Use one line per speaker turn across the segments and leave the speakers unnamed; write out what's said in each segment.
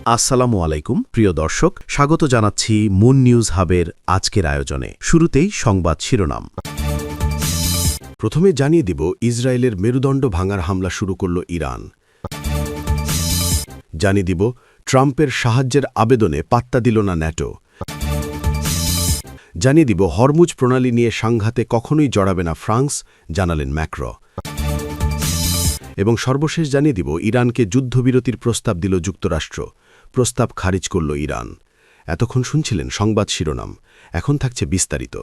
আসসালামু আলাইকুম প্রিয় দর্শক, স্বাগত জানাচ্ছি মুন নিউজ হাবের আজকের আয়োজনে। শুরুতেই সংবাদ শিরোনাম। প্রথমে জানিয়ে দিব, ইসরায়েলের মেরুদণ্ড ভাঙার হামলা শুরু করল ইরান। জানিয়ে দিব, ট্রাম্পের সাহায্যের আবেদনে পাত্তা দিল না ন্যাটো। জানিয়ে দিব, হরমুজ প্রণালী নিয়ে সংঘাতে কখনোই জড়াবে না ফ্রান্স, জানালেন ম্যাক্রো। এবং সর্বশেষ জানিয়ে দিব, ইরানকে যুদ্ধবিরতির প্রস্তাব দিল যুক্তরাষ্ট্র। প্রস্তাব খারিজ করল ইরান। এতক্ষণ শুনছিলেন সংবাদ শিরোনাম, এখন থাকছে বিস্তারিত।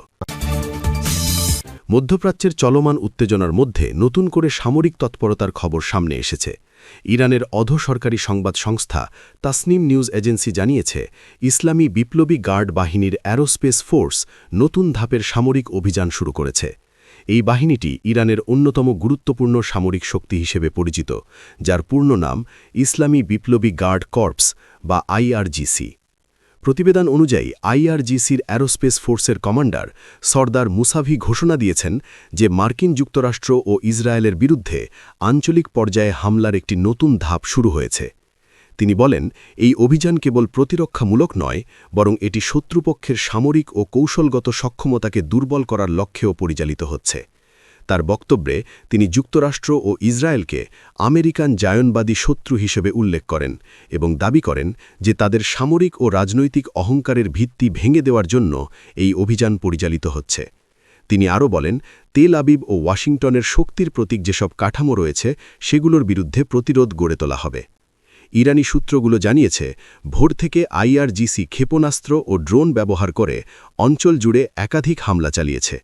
মধ্যপ্রাচ্যের চলমান উত্তেজনার মধ্যে নতুন করে সামরিক তৎপরতার খবর সামনে এসেছে। ইরানের অধঃসরকারি সংবাদ সংস্থা তাসনিম নিউজ এজেন্সি জানিয়েছে, ইসলামী বিপ্লবী গার্ড বাহিনীর অ্যারোস্পেস ফোর্স নতুন ধাপের সামরিক অভিযান শুরু করেছে। এই বাহিনীটি ইরানের অন্যতম গুরুত্বপূর্ণ সামরিক শক্তি হিসেবে পরিচিত, যার পূর্ণ নাম ইসলামী বিপ্লবী গার্ড কর্পস বা আইআরজিসি। প্রতিবেদন অনুযায়ী আইআরজিসির অ্যারোস্পেস ফোর্সের কমান্ডার সর্দার মুসাভি ঘোষণা দিয়েছেন যে মার্কিন যুক্তরাষ্ট্র ও ইসরায়েলের বিরুদ্ধে আঞ্চলিক পর্যায়ে হামলার একটি নতুন ধাপ শুরু হয়েছে। তিনি বলেন, এই অভিযান কেবল প্রতিরক্ষামূলক নয়, বরং এটি শত্রুপক্ষের সামরিক ও কৌশলগত সক্ষমতাকে দুর্বল করার লক্ষ্যেও পরিচালিত হচ্ছে। তার বক্তব্যে তিনি যুক্তরাষ্ট্র ও ইসরায়েলকে আমেরিকান জায়নবাদী শত্রু হিসেবে উল্লেখ করেন এবং দাবি করেন যে তাদের সামরিক ও রাজনৈতিক অহংকারের ভিত্তি ভেঙে দেওয়ার জন্য এই অভিযান পরিচালিত হচ্ছে। তিনি আরও বলেন, তেল আবিব ও ওয়াশিংটনের শক্তির প্রতীক যেসব কাঠামো রয়েছে, সেগুলোর বিরুদ্ধে প্রতিরোধ গড়ে তোলা হবে। ইরানি সূত্রগুলো জানিয়েছে, ভোর থেকে আইআরজিসি ক্ষেপণাস্ত্র ও ড্রোন ব্যবহার করে অঞ্চল জুড়ে একাধিক হামলা চালিয়েছে।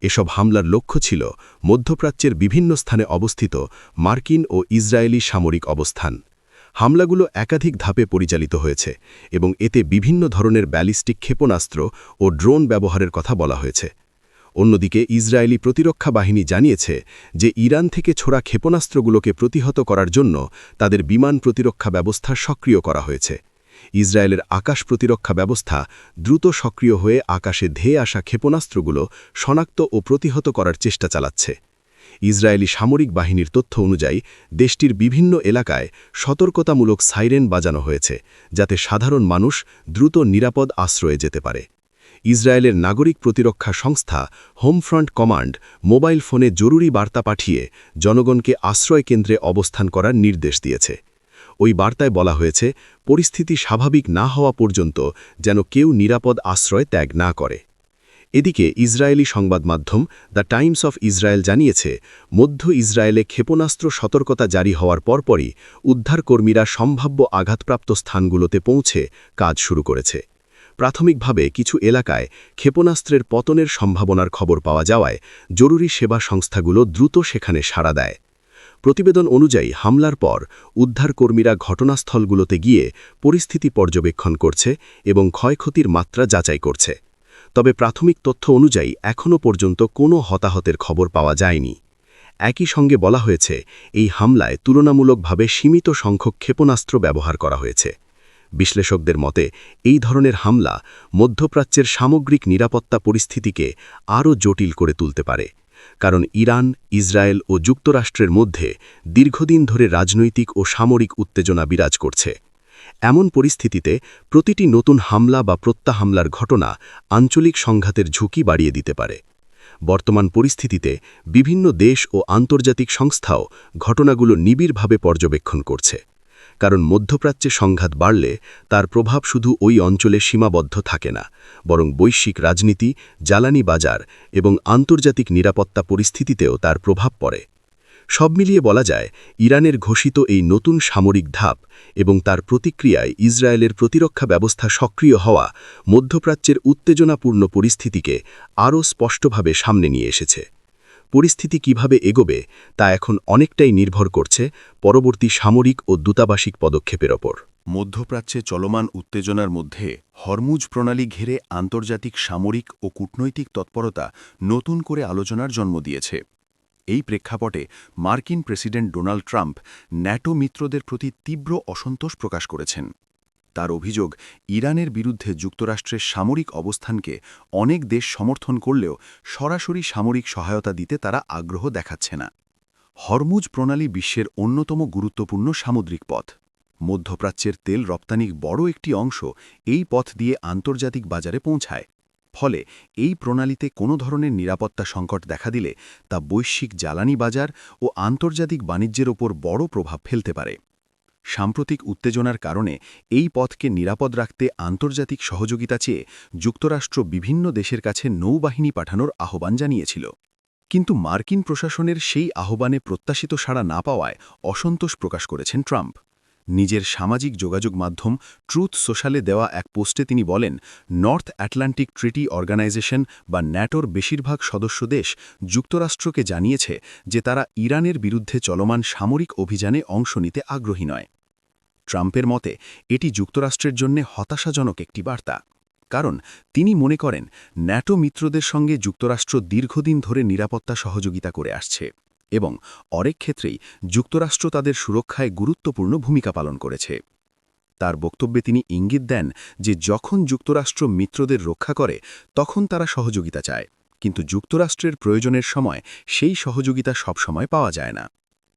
এসব হামলার লক্ষ্য ছিল মধ্যপ্রাচ্যের বিভিন্ন স্থানে অবস্থিত মার্কিন ও ইসরায়েলি সামরিক অবস্থান। হামলাগুলো একাধিক ধাপে পরিচালিত হয়েছে এবং এতে বিভিন্ন ধরনের ব্যালিস্টিক ক্ষেপণাস্ত্র ও ড্রোন ব্যবহারের কথা বলা হয়েছে। অন্যদিকে ইসরায়েলি প্রতিরক্ষা বাহিনী জানিয়েছে যে ইরান থেকে ছোড়া ক্ষেপণাস্ত্রগুলোকে প্রতিহত করার জন্য তাদের বিমান প্রতিরক্ষা ব্যবস্থা সক্রিয় করা হয়েছে। ইসরায়েলের আকাশ প্রতিরক্ষা ব্যবস্থা দ্রুত সক্রিয় হয়ে আকাশে ধেয়ে আসা ক্ষেপণাস্ত্রগুলো শনাক্ত ও প্রতিহত করার চেষ্টা চালাচ্ছে। ইসরায়েলি সামরিক বাহিনীর তথ্য অনুযায়ী দেশটির বিভিন্ন এলাকায় সতর্কতামূলক সাইরেন বাজানো হয়েছে, যাতে সাধারণ মানুষ দ্রুত নিরাপদ আশ্রয়ে যেতে পারে। ইসরায়েলের নাগরিক প্রতিরক্ষা সংস্থা হোমফ্রন্ট কমান্ড মোবাইল ফোনে জরুরি বার্তা পাঠিয়ে জনগণকে আশ্রয় কেন্দ্রে অবস্থান করার নির্দেশ দিয়েছে। ওই বার্তায় বলা হয়েছে, পরিস্থিতি স্বাভাবিক না হওয়া পর্যন্ত যেন কেউ নিরাপদ আশ্রয় ত্যাগ না করে। এদিকে ইসরায়েলি সংবাদ মাধ্যম দ্য টাইমস অফ ইসরায়েল জানিয়েছে, মধ্য ইসরায়েলে ক্ষেপণাস্ত্র সতর্কতা জারি হওয়ার পরপরই উদ্ধারকর্মীরা সম্ভাব্য আঘাতপ্রাপ্ত স্থানগুলোতে পৌঁছে কাজ শুরু করেছে। প্রাথমিকভাবে কিছু এলাকায় ক্ষেপণাস্ত্রের পতনের সম্ভাবনার খবর পাওয়া যাওয়ায় জরুরি সেবা সংস্থাগুলো দ্রুত সেখানে সাড়া দেয়। প্রতিবেদন অনুযায়ী হামলার পর উদ্ধারকর্মীরা ঘটনাস্থলগুলোতে গিয়ে পরিস্থিতি পর্যবেক্ষণ করছে এবং ক্ষয়ক্ষতির মাত্রা যাচাই করছে। তবে প্রাথমিক তথ্য অনুযায়ী এখনও পর্যন্ত কোনো হতাহতের খবর পাওয়া যায়নি। একই সঙ্গে বলা হয়েছে, এই হামলায় তুলনামূলকভাবে সীমিত সংখ্যক ক্ষেপণাস্ত্র ব্যবহার করা হয়েছে। বিশ্লেষকদের মতে, এই ধরনের হামলা মধ্যপ্রাচ্যের সামগ্রিক নিরাপত্তা পরিস্থিতিকে আরও জটিল করে তুলতে পারে, কারণ ইরান, ইসরায়েল ও যুক্তরাষ্ট্রের মধ্যে দীর্ঘদিন ধরে রাজনৈতিক ও সামরিক উত্তেজনা বিরাজ করছে। এমন পরিস্থিতিতে প্রতিটি নতুন হামলা বা প্রত্যাহামলার ঘটনা আঞ্চলিক সংঘাতের ঝুঁকি বাড়িয়ে দিতে পারে। বর্তমান পরিস্থিতিতে বিভিন্ন দেশ ও আন্তর্জাতিক সংস্থাও ঘটনাগুলো নিবিড়ভাবে পর্যবেক্ষণ করছে, কারণ মধ্যপ্রাচ্যে সংঘাত বাড়লে তার প্রভাব শুধু ওই অঞ্চলে সীমাবদ্ধ থাকে না, বরং বৈশ্বিক রাজনীতি, জ্বালানি বাজার এবং আন্তর্জাতিক নিরাপত্তা পরিস্থিতিতেও তার প্রভাব পড়ে। সব মিলিয়ে বলা যায়, ইরানের ঘোষিত এই নতুন সামরিক ধাপ এবং তার প্রতিক্রিয়ায় ইসরায়েলের প্রতিরক্ষা ব্যবস্থা সক্রিয় হওয়া মধ্যপ্রাচ্যের উত্তেজনাপূর্ণ পরিস্থিতিকে আরও স্পষ্টভাবে সামনে নিয়ে এসেছে। পরিস্থিতি কিভাবে এগোবে তা এখন অনেকটাই নির্ভর করছে পরবর্তী সামরিক ও দূতাবাসিক পদক্ষেপের ওপর।
মধ্যপ্রাচ্যে চলমান উত্তেজনার মধ্যে হরমুজ প্রণালী ঘিরে আন্তর্জাতিক সামরিক ও কূটনৈতিক তৎপরতা নতুন করে আলোচনার জন্ম দিয়েছে। এই প্রেক্ষাপটে মার্কিন প্রেসিডেন্ট ডোনাল্ড ট্রাম্প ন্যাটো মিত্রদের প্রতি তীব্র অসন্তোষ প্রকাশ করেছেন। তার অভিযোগ, ইরানের বিরুদ্ধে যুক্তরাষ্ট্রের সামরিক অবস্থানকে অনেক দেশ সমর্থন করলেও সরাসরি সামরিক সহায়তা দিতে তারা আগ্রহ দেখাচ্ছে না। হরমুজ প্রণালী বিশ্বের অন্যতম গুরুত্বপূর্ণ সামুদ্রিক পথ। মধ্যপ্রাচ্যের তেল রপ্তানির বড় একটি অংশ এই পথ দিয়ে আন্তর্জাতিক বাজারে পৌঁছায়। ফলে এই প্রণালীতে কোনো ধরনের নিরাপত্তা সংকট দেখা দিলে তা বৈশ্বিক জ্বালানি বাজার ও আন্তর্জাতিক বাণিজ্যের ওপর বড় প্রভাব ফেলতে পারে। সাম্প্রতিক উত্তেজনার কারণে এই পথকে নিরাপদ রাখতে আন্তর্জাতিক সহযোগিতা চেয়ে যুক্তরাষ্ট্র বিভিন্ন দেশের কাছে নৌবাহিনী পাঠানোর আহ্বান জানিয়েছিল। কিন্তু মার্কিন প্রশাসনের সেই আহ্বানে প্রত্যাশিত সাড়া না পাওয়ায় অসন্তোষ প্রকাশ করেছেন ট্রাম্প। নিজের সামাজিক যোগাযোগ মাধ্যম ট্রুথ সোশ্যালে দেওয়া এক পোস্টে তিনি বলেন, নর্থ আটলান্টিক ট্রিটি অর্গানাইজেশন বা ন্যাটোর বেশিরভাগ সদস্য দেশ যুক্তরাষ্ট্রকে জানিয়েছে যে তারা ইরানের বিরুদ্ধে চলমান সামরিক অভিযানে অংশ নিতে আগ্রহী নয়। ট্রাম্পের মতে এটি যুক্তরাষ্ট্রের জন্য হতাশাজনক একটি বার্তা, কারণ তিনি মনে করেন ন্যাটো মিত্রদের সঙ্গে যুক্তরাষ্ট্র দীর্ঘদিন ধরে নিরাপত্তা সহযোগিতা করে আসছে এবং অনেক ক্ষেত্রেই যুক্তরাষ্ট্র তাদের সুরক্ষায় গুরুত্বপূর্ণ ভূমিকা পালন করেছে। তার বক্তব্যে তিনি ইঙ্গিত দেন যে যখন যুক্তরাষ্ট্র মিত্রদের রক্ষা করে তখন তারা সহযোগিতা চায়, কিন্তু যুক্তরাষ্ট্রের প্রয়োজনের সময় সেই সহযোগিতা সবসময় পাওয়া যায় না।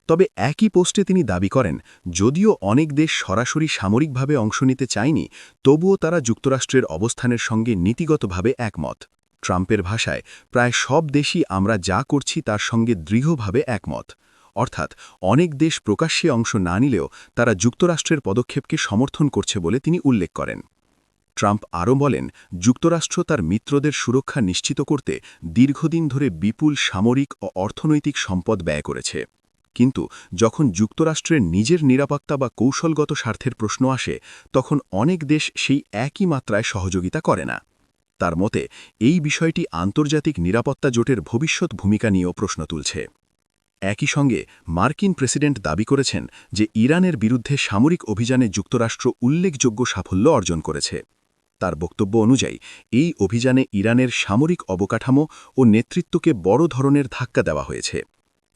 তবে একই পোস্টে তিনি দাবি করেন, যদিও অনেক দেশ সরাসরি সামরিকভাবে অংশ নিতে চায়নি, তবুও তারা যুক্তরাষ্ট্রের অবস্থানের সঙ্গে নীতিগতভাবে একমত। ট্রাম্পের ভাষায়, প্রায় সব দেশই আমরা যা করছি তার সঙ্গে দৃঢ়ভাবে একমত। অর্থাৎ অনেক দেশ প্রকাশ্যে অংশ না নিলেও তারা যুক্তরাষ্ট্রের পদক্ষেপকে সমর্থন করছে বলে তিনি উল্লেখ করেন। ট্রাম্প আরও বলেন, যুক্তরাষ্ট্র তার মিত্রদের সুরক্ষা নিশ্চিত করতে দীর্ঘদিন ধরে বিপুল সামরিক ও অর্থনৈতিক সম্পদ ব্যয় করেছে। কিন্তু যখন যুক্তরাষ্ট্রের নিজের নিরাপত্তা বা কৌশলগত স্বার্থের প্রশ্ন আসে, তখন অনেক দেশ সেই একই মাত্রায় সহযোগিতা করে না। তার মতে এই বিষয়টি আন্তর্জাতিক নিরাপত্তা জোটের ভবিষ্যৎ ভূমিকা নিয়েও প্রশ্ন তুলছে। একই সঙ্গে মার্কিন প্রেসিডেন্ট দাবি করেছেন যে ইরানের বিরুদ্ধে সামরিক অভিযানে যুক্তরাষ্ট্র উল্লেখযোগ্য সাফল্য অর্জন করেছে। তার বক্তব্য অনুযায়ী এই অভিযানে ইরানের সামরিক অবকাঠামো ও নেতৃত্বকে বড় ধরনের ধাক্কা দেওয়া হয়েছে।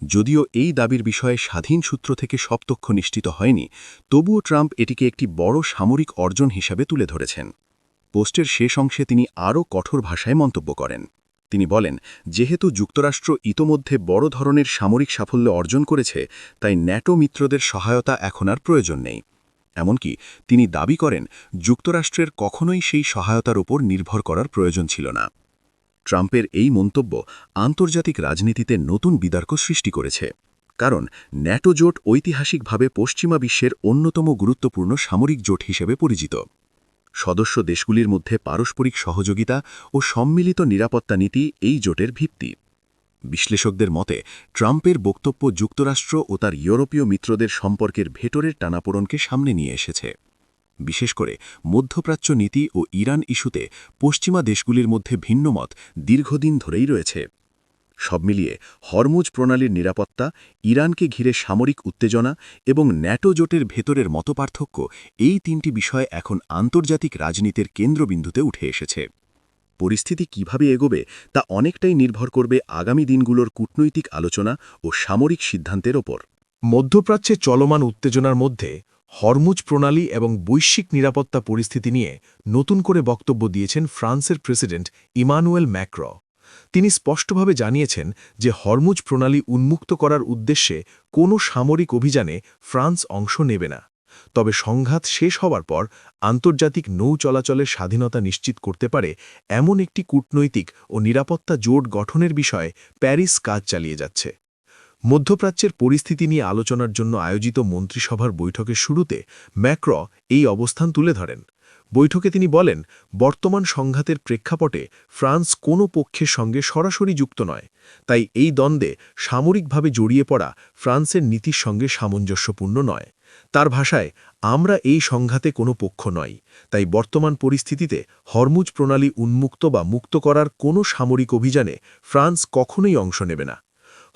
যদিও এই দাবির বিষয়ে স্বাধীন সূত্র থেকে সব তথ্য নিশ্চিত হয়নি, তবুও ট্রাম্প এটিকে একটি বড় সামরিক অর্জন হিসাবে তুলে ধরেছেন। পোস্টের শেষ অংশে তিনি আরও কঠোর ভাষায় মন্তব্য করেন। তিনি বলেন, যেহেতু যুক্তরাষ্ট্র ইতোমধ্যে বড় ধরনের সামরিক সাফল্য অর্জন করেছে, তাই ন্যাটো মিত্রদের সহায়তা এখন আর প্রয়োজন নেই। এমনকি তিনি দাবি করেন, যুক্তরাষ্ট্রের কখনোই সেই সহায়তার উপর নির্ভর করার প্রয়োজন ছিল না। ট্রাম্পের এই মন্তব্য আন্তর্জাতিক রাজনীতিতে নতুন বিতর্ক সৃষ্টি করেছে, কারণ ন্যাটো জোট ঐতিহাসিকভাবে পশ্চিমা বিশ্বের অন্যতম গুরুত্বপূর্ণ সামরিক জোট হিসেবে পরিচিত। সদস্য দেশগুলির মধ্যে পারস্পরিক সহযোগিতা ও সম্মিলিত নিরাপত্তা নীতি এই জোটের ভিত্তি। বিশ্লেষকদের মতে ট্রাম্পের বক্তব্য যুক্তরাষ্ট্র ও তার ইউরোপীয় মিত্রদের সম্পর্কের ভেতরের টানাপোড়েনকে সামনে নিয়ে এসেছে। বিশেষ করে মধ্যপ্রাচ্য নীতি ও ইরান ইস্যুতে পশ্চিমা দেশগুলির মধ্যে ভিন্নমত দীর্ঘদিন ধরেই রয়েছে। সব মিলিয়ে হরমুজ প্রণালীর নিরাপত্তা, ইরানকে ঘিরে সামরিক উত্তেজনা এবং ন্যাটো জোটের ভেতরের মতপার্থক্য, এই তিনটি বিষয় এখন আন্তর্জাতিক রাজনীতির কেন্দ্রবিন্দুতে উঠে এসেছে। পরিস্থিতি কিভাবে এগোবে তা অনেকটাই নির্ভর করবে আগামী দিনগুলোর কূটনৈতিক আলোচনা ও সামরিক সিদ্ধান্তের ওপর।
মধ্যপ্রাচ্যে চলমান উত্তেজনার মধ্যে হরমুজ প্রণালী এবং বৈশ্বিক নিরাপত্তা পরিস্থিতি নিয়ে নতুন করে বক্তব্য দিয়েছেন ফ্রান্সের প্রেসিডেন্ট ইমানুয়েল ম্যাক্রঁ। তিনি স্পষ্টভাবে জানিয়েছেন যে হরমুজ প্রণালী উন্মুক্ত করার উদ্দেশ্যে কোনো সামরিক অভিযানে ফ্রান্স অংশ নেবে না। তবে সংঘাত শেষ হওয়ার পর আন্তর্জাতিক নৌ চলাচলের স্বাধীনতা নিশ্চিত করতে পারে এমন একটি কূটনৈতিক ও নিরাপত্তা জোট গঠনের বিষয়ে প্যারিস কাজ চালিয়ে যাচ্ছে। মধ্যপ্রাচ্যের পরিস্থিতি নিয়ে আলোচনার জন্য আয়োজিত মন্ত্রিসভার বৈঠকের শুরুতে ম্যাক্রঁ এই অবস্থান তুলে ধরেন। বৈঠকে তিনি বলেন, বর্তমান সংঘাতের প্রেক্ষাপটে ফ্রান্স কোনো পক্ষের সঙ্গে সরাসরি যুক্ত নয়, তাই এই দ্বন্দ্বে সামরিকভাবে জড়িয়ে পড়া ফ্রান্সের নীতির সঙ্গে সামঞ্জস্যপূর্ণ নয়। তার ভাষায়, আমরা এই সংঘাতে কোনো পক্ষ নই, তাই বর্তমান পরিস্থিতিতে হরমুজ প্রণালী উন্মুক্ত বা মুক্ত করার কোনো সামরিক অভিযানে ফ্রান্স কখনোই অংশ নেবে না।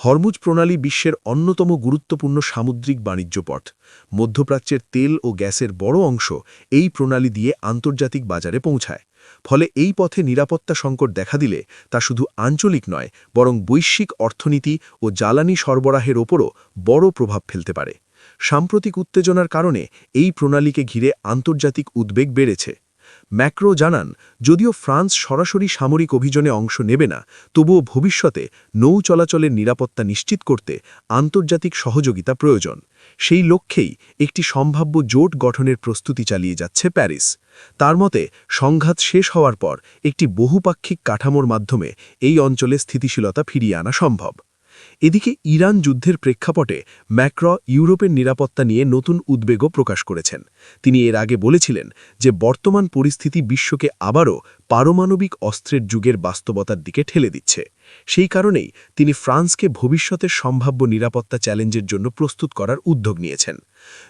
হরমুজ প্রণালী বিশ্বের অন্যতম গুরুত্বপূর্ণ সামুদ্রিক বাণিজ্য পথ। মধ্যপ্রাচ্যের তেল ও গ্যাসের বড় অংশ এই প্রণালী দিয়ে আন্তর্জাতিক বাজারে পৌঁছায়। ফলে এই পথে নিরাপত্তা সংকট দেখা দিলে তা শুধু আঞ্চলিক নয়, বরং বৈশ্বিক অর্থনীতি ও জ্বালানি সরবরাহের ওপরও বড় প্রভাব ফেলতে পারে। সাম্প্রতিক উত্তেজনার কারণে এই প্রণালীকে ঘিরে আন্তর্জাতিক উদ্বেগ বেড়েছে। ম্যাক্রো জানান, যদিও ফ্রান্স সরাসরি সামরিক অভিযানে অংশ নেবে না, তবুও ভবিষ্যতে নৌ চলাচলের নিরাপত্তা নিশ্চিত করতে আন্তর্জাতিক সহযোগিতা প্রয়োজন। সেই লক্ষ্যেই একটি সম্ভাব্য জোট গঠনের প্রস্তুতি চালিয়ে যাচ্ছে প্যারিস। তার মতে, সংঘাত শেষ হওয়ার পর একটি বহুপাক্ষিক কাঠামোর মাধ্যমে এই অঞ্চলে স্থিতিশীলতা ফিরিয়ে আনা সম্ভব। এদিকে ইরান যুদ্ধের প্রেক্ষাপটে ম্যাক্রো ইউরোপের নিরাপত্তা নিয়ে নতুন উদ্বেগও প্রকাশ করেছেন। তিনি এর আগে বলেছিলেন যে বর্তমান পরিস্থিতি বিশ্বকে আবারও পারমাণবিক অস্ত্রের যুগের বাস্তবতার দিকে ঠেলে দিচ্ছে। সেই কারণেই তিনি ফ্রান্সকে ভবিষ্যতের সম্ভাব্য নিরাপত্তা চ্যালেঞ্জের জন্য প্রস্তুত করার উদ্যোগ নিয়েছেন।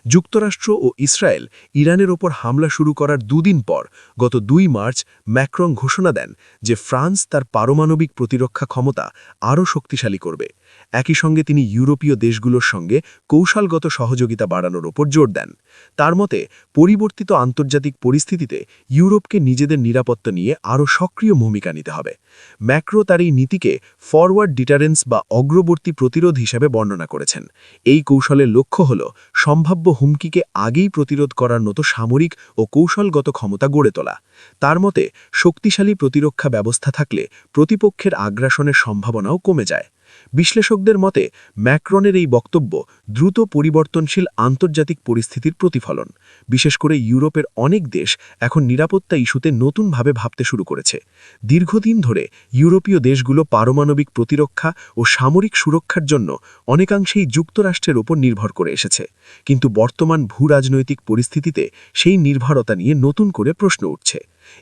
যুক্তরাষ্ট্র ও ইসরায়েল ইরানের ওপর হামলা শুরু করার দুদিন পর গত ২ মার্চ ম্যাক্রন ঘোষণা দেন যে ফ্রান্স তার পারমাণবিক প্রতিরক্ষা ক্ষমতা আরও শক্তিশালী করবে। একই সঙ্গে তিনি ইউরোপীয় দেশগুলোর সঙ্গে কৌশলগত সহযোগিতা বাড়ানোর ওপর জোর দেন। তার মতে, পরিবর্তিত আন্তর্জাতিক পরিস্থিতিতে ইউরোপকে নিজেদের নিরাপত্তা নিয়ে আরও সক্রিয় ভূমিকা নিতে হবে। ম্যাক্রো তার এই নীতিকে ফরওয়ার্ড ডিটারেন্স বা অগ্রবর্তী প্রতিরোধ হিসেবে বর্ণনা করেছেন। এই কৌশলের লক্ষ্য হল সম্ভাব্য হুমকিকে আগেই প্রতিরোধ করার মতো সামরিক ও কৌশলগত ক্ষমতা গড়ে তোলা। তার মতে, শক্তিশালী প্রতিরক্ষা ব্যবস্থা থাকলে প্রতিপক্ষের আগ্রাসনের সম্ভাবনাও কমে যায়। বিশ্লেষকদের মতে, ম্যাক্রনের এই বক্তব্য দ্রুত পরিবর্তনশীল আন্তর্জাতিক পরিস্থিতির প্রতিফলন। বিশেষ করে ইউরোপের অনেক দেশ এখন নিরাপত্তা ইস্যুতে নতুনভাবে ভাবতে শুরু করেছে। দীর্ঘদিন ধরে ইউরোপীয় দেশগুলো পারমাণবিক প্রতিরক্ষা ও সামরিক সুরক্ষার জন্য অনেকাংশেই যুক্তরাষ্ট্রের ওপর নির্ভর করে এসেছে, কিন্তু বর্তমান ভূরাজনৈতিক পরিস্থিতিতে সেই নির্ভরতা নিয়ে নতুন করে প্রশ্ন উঠছে।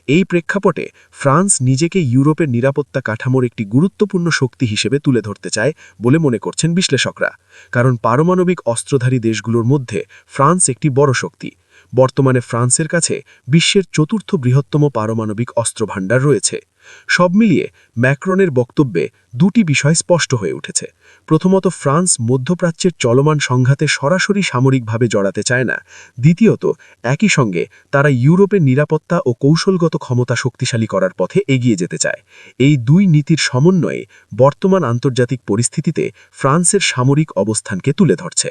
এই প্রেক্ষাপটে ফ্রান্স নিজেকে ইউরোপের নিরাপত্তা কাঠামোর একটি গুরুত্বপূর্ণ শক্তি হিসেবে তুলে ধরতে চায় বলে মনে করছেন বিশ্লেষকরা। কারণ পারমাণবিক অস্ত্রধারী দেশগুলোর মধ্যে ফ্রান্স একটি বড় শক্তি। বর্তমানে ফ্রান্সের কাছে বিশ্বের ৪র্থ বৃহত্তম পারমাণবিক অস্ত্রভাণ্ডার রয়েছে। সব মিলিয়ে ম্যাক্রনের বক্তব্যে দুটি বিষয় স্পষ্ট হয়ে উঠেছে। প্রথমত, ফ্রান্স মধ্যপ্রাচ্যের চলমান সংঘাতে সরাসরি সামরিকভাবে জড়াতে চায় না। দ্বিতীয়ত, একই সঙ্গে তারা ইউরোপের নিরাপত্তা ও কৌশলগত ক্ষমতা শক্তিশালী করার পথে এগিয়ে যেতে চায়। এই দুই নীতির সমন্বয়ে বর্তমান আন্তর্জাতিক পরিস্থিতিতে ফ্রান্সের সামরিক অবস্থানকে তুলে ধরছে।